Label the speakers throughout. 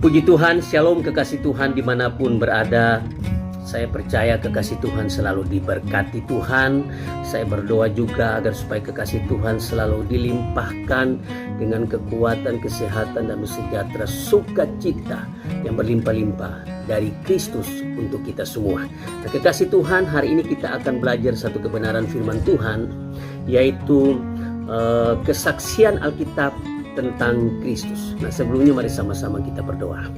Speaker 1: Puji Tuhan, shalom kekasih Tuhan dimanapun berada. Saya percaya kekasih Tuhan selalu diberkati Tuhan. Saya berdoa juga agar supaya kekasih Tuhan selalu dilimpahkan dengan kekuatan, kesehatan, dan sejahtera, sukacita yang berlimpah-limpah dari Kristus untuk kita semua. Nah, kekasih Tuhan, hari ini kita akan belajar satu kebenaran firman Tuhan, yaitu kesaksian Alkitab tentang Kristus. Nah, sebelumnya mari sama-sama kita berdoa.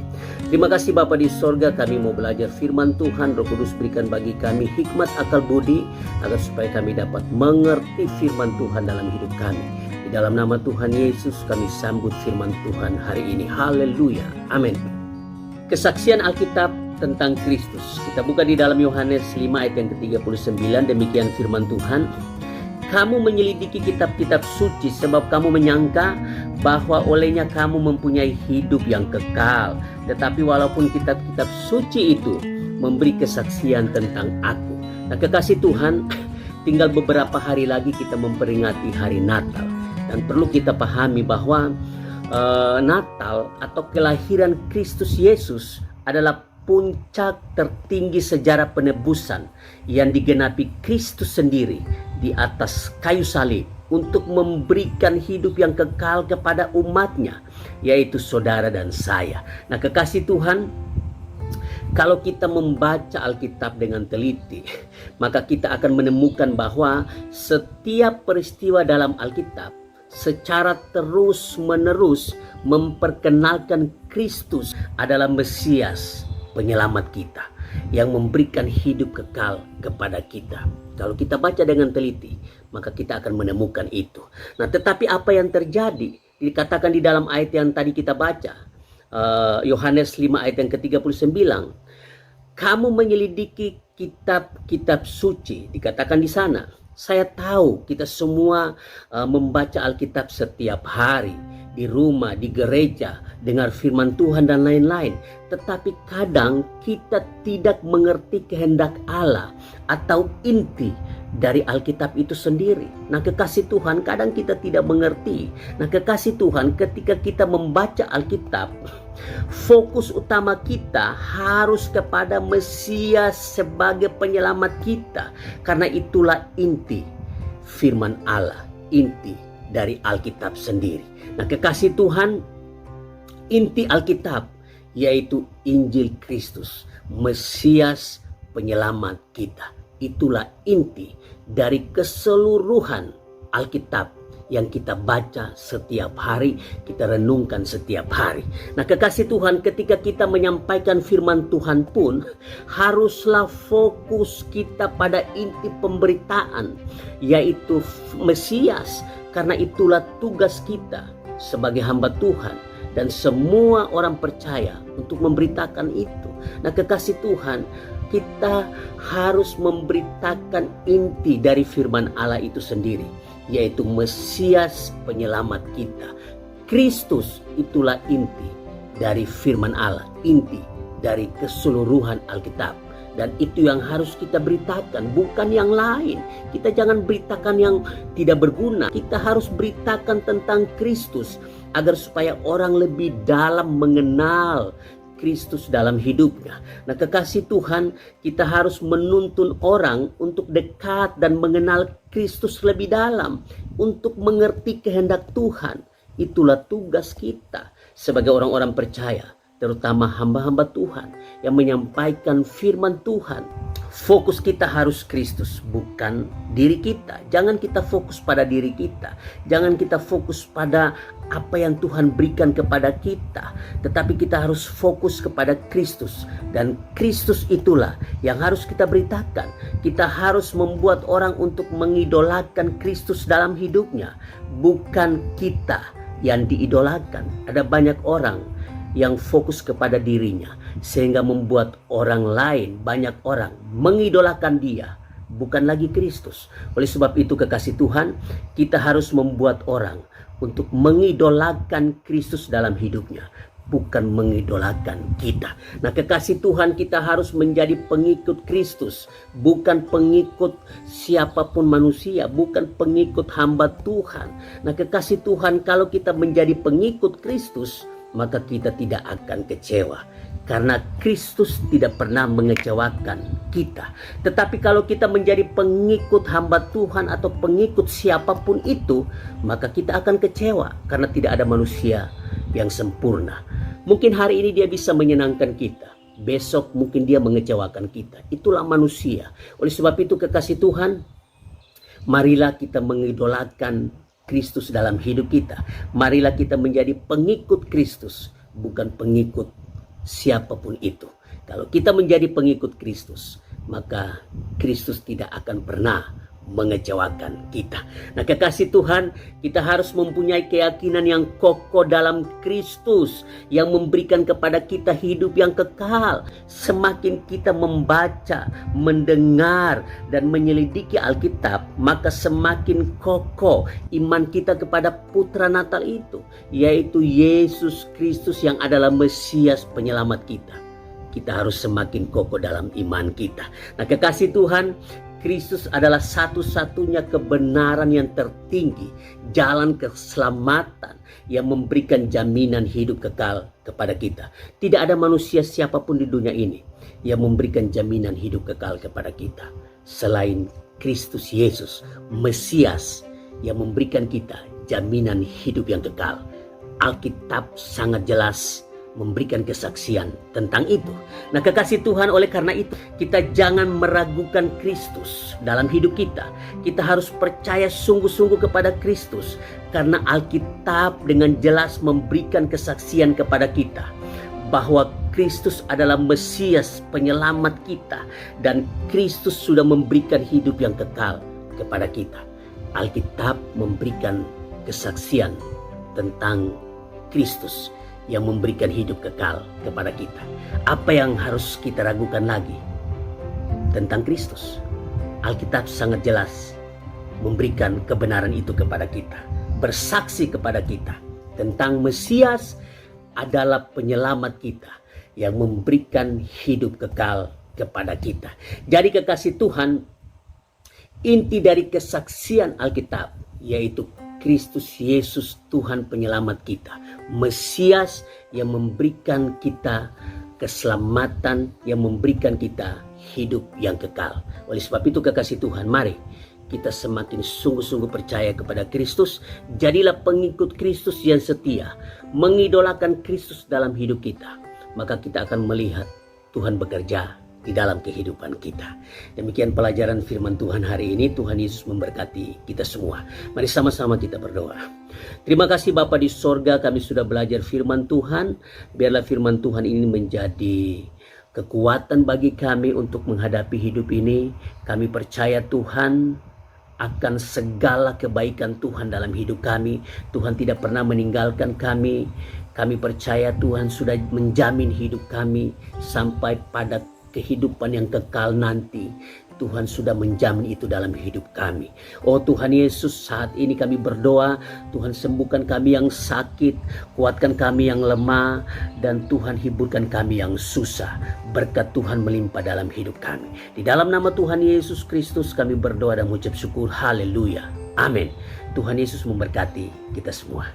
Speaker 1: Terima kasih Bapa di sorga, kami mau belajar firman Tuhan. Roh Kudus berikan bagi kami hikmat akal budi agar supaya kami dapat mengerti firman Tuhan dalam hidup kami. Di dalam nama Tuhan Yesus kami sambut firman Tuhan hari ini. Haleluya. Amin. Kesaksian Alkitab tentang Kristus. Kita buka di dalam Yohanes 5 ayat yang ke-39. Demikian firman Tuhan. Kamu menyelidiki kitab-kitab suci sebab kamu menyangka bahwa olehnya kamu mempunyai hidup yang kekal. Tetapi walaupun kitab-kitab suci itu memberi kesaksian tentang aku. Nah, kekasih Tuhan, tinggal beberapa hari lagi kita memperingati hari Natal. Dan perlu kita pahami bahwa Natal atau kelahiran Kristus Yesus adalah puncak tertinggi sejarah penebusan yang digenapi Kristus sendiri di atas kayu salib untuk memberikan hidup yang kekal kepada umatnya, yaitu saudara dan saya. Nah, kekasih Tuhan, kalau kita membaca Alkitab dengan teliti, maka kita akan menemukan bahwa setiap peristiwa dalam Alkitab secara terus-menerus memperkenalkan Kristus adalah Mesias, penyelamat kita, yang memberikan hidup kekal kepada kita. Kalau kita baca dengan teliti, maka kita akan menemukan itu. Nah, tetapi apa yang terjadi? Dikatakan di dalam ayat yang tadi kita baca, Yohanes 5 ayat yang ke-39. Kamu menyelidiki kitab-kitab suci, dikatakan di sana. Saya tahu kita semua membaca Alkitab setiap hari, di rumah, di gereja, dengar firman Tuhan dan lain-lain. Tetapi kadang kita tidak mengerti kehendak Allah atau inti dari Alkitab itu sendiri. Nah, kekasih Tuhan, kadang kita tidak mengerti. Nah, kekasih Tuhan, ketika kita membaca Alkitab, fokus utama kita harus kepada Mesias sebagai penyelamat kita. Karena itulah inti firman Allah, inti dari Alkitab sendiri. Nah, kekasih Tuhan, inti Alkitab yaitu Injil Kristus, Mesias penyelamat kita. Itulah inti dari keseluruhan Alkitab yang kita baca setiap hari, kita renungkan setiap hari. Nah, kekasih Tuhan, ketika kita menyampaikan firman Tuhan pun haruslah fokus kita pada inti pemberitaan, yaitu Mesias. Karena itulah tugas kita sebagai hamba Tuhan dan semua orang percaya untuk memberitakan itu. Nah, kekasih Tuhan, kita harus memberitakan inti dari firman Allah itu sendiri, yaitu Mesias penyelamat kita. Kristus itulah inti dari firman Allah, inti dari keseluruhan Alkitab. Dan itu yang harus kita beritakan, bukan yang lain. Kita jangan beritakan yang tidak berguna. Kita harus beritakan tentang Kristus agar supaya orang lebih dalam mengenal Kristus dalam hidupnya. Nah, kekasih Tuhan, kita harus menuntun orang untuk dekat dan mengenal Kristus lebih dalam, untuk mengerti kehendak Tuhan. Itulah tugas kita sebagai orang-orang percaya, terutama hamba-hamba Tuhan yang menyampaikan firman Tuhan. Fokus kita harus Kristus, bukan diri kita. Jangan kita fokus pada diri kita. Jangan kita fokus pada apa yang Tuhan berikan kepada kita. Tetapi kita harus fokus kepada Kristus. Dan Kristus itulah yang harus kita beritakan. Kita harus membuat orang untuk mengidolakan Kristus dalam hidupnya, bukan kita yang diidolakan. Ada banyak orang yang fokus kepada dirinya, sehingga membuat orang lain, banyak orang mengidolakan dia, bukan lagi Kristus. Oleh sebab itu, kekasih Tuhan, kita harus membuat orang untuk mengidolakan Kristus dalam hidupnya, bukan mengidolakan kita. Nah, kekasih Tuhan, kita harus menjadi pengikut Kristus, bukan pengikut siapapun manusia, bukan pengikut hamba Tuhan. Nah, kekasih Tuhan, kalau kita menjadi pengikut Kristus, maka kita tidak akan kecewa. Karena Kristus tidak pernah mengecewakan kita. Tetapi kalau kita menjadi pengikut hamba Tuhan atau pengikut siapapun itu, maka kita akan kecewa karena tidak ada manusia yang sempurna. Mungkin hari ini dia bisa menyenangkan kita, besok mungkin dia mengecewakan kita. Itulah manusia. Oleh sebab itu kekasih Tuhan, marilah kita mengidolakan Kristus dalam hidup kita. Marilah kita menjadi pengikut Kristus, bukan pengikut siapapun itu. Kalau kita menjadi pengikut Kristus, maka Kristus tidak akan pernah mengecewakan kita. Nah, kekasih Tuhan, kita harus mempunyai keyakinan yang kokoh dalam Kristus yang memberikan kepada kita hidup yang kekal. Semakin kita membaca, mendengar, dan menyelidiki Alkitab, maka semakin kokoh iman kita kepada Putra Natal itu, yaitu Yesus Kristus yang adalah Mesias penyelamat kita. Kita harus semakin kokoh dalam iman kita. Nah, kekasih Tuhan, Kristus adalah satu-satunya kebenaran yang tertinggi, jalan keselamatan yang memberikan jaminan hidup kekal kepada kita. Tidak ada manusia siapapun di dunia ini yang memberikan jaminan hidup kekal kepada kita selain Kristus Yesus, Mesias yang memberikan kita jaminan hidup yang kekal. Alkitab sangat jelas memberikan kesaksian tentang itu. Nah, kekasih Tuhan, oleh karena itu kita jangan meragukan Kristus dalam hidup kita. Kita harus percaya sungguh-sungguh kepada Kristus, karena Alkitab dengan jelas memberikan kesaksian kepada kita bahwa Kristus adalah Mesias penyelamat kita, dan Kristus sudah memberikan hidup yang kekal kepada kita. Alkitab memberikan kesaksian tentang Kristus yang memberikan hidup kekal kepada kita. Apa yang harus kita ragukan lagi tentang Kristus? Alkitab sangat jelas memberikan kebenaran itu kepada kita, bersaksi kepada kita tentang Mesias adalah penyelamat kita yang memberikan hidup kekal kepada kita. Jadi kekasih Tuhan, inti dari kesaksian Alkitab yaitu Kristus Yesus Tuhan penyelamat kita, Mesias yang memberikan kita keselamatan, yang memberikan kita hidup yang kekal. Oleh sebab itu kekasih Tuhan, mari kita semakin sungguh-sungguh percaya kepada Kristus. Jadilah pengikut Kristus yang setia, mengidolakan Kristus dalam hidup kita. Maka kita akan melihat Tuhan bekerja di dalam kehidupan kita. Demikian pelajaran firman Tuhan hari ini. Tuhan Yesus memberkati kita semua. Mari sama-sama kita berdoa. Terima kasih Bapa di sorga, kami sudah belajar firman Tuhan. Biarlah firman Tuhan ini menjadi kekuatan bagi kami untuk menghadapi hidup ini. Kami percaya Tuhan akan segala kebaikan Tuhan dalam hidup kami. Tuhan tidak pernah meninggalkan kami. Kami percaya Tuhan sudah menjamin hidup kami sampai pada kehidupan yang kekal nanti. Tuhan sudah menjamin itu dalam hidup kami. Oh Tuhan Yesus, saat ini kami berdoa, Tuhan sembuhkan kami yang sakit, kuatkan kami yang lemah, dan Tuhan hiburkan kami yang susah. Berkat Tuhan melimpah dalam hidup kami. Di dalam nama Tuhan Yesus Kristus kami berdoa dan mengucap syukur. Haleluya. Amin. Tuhan Yesus memberkati kita semua.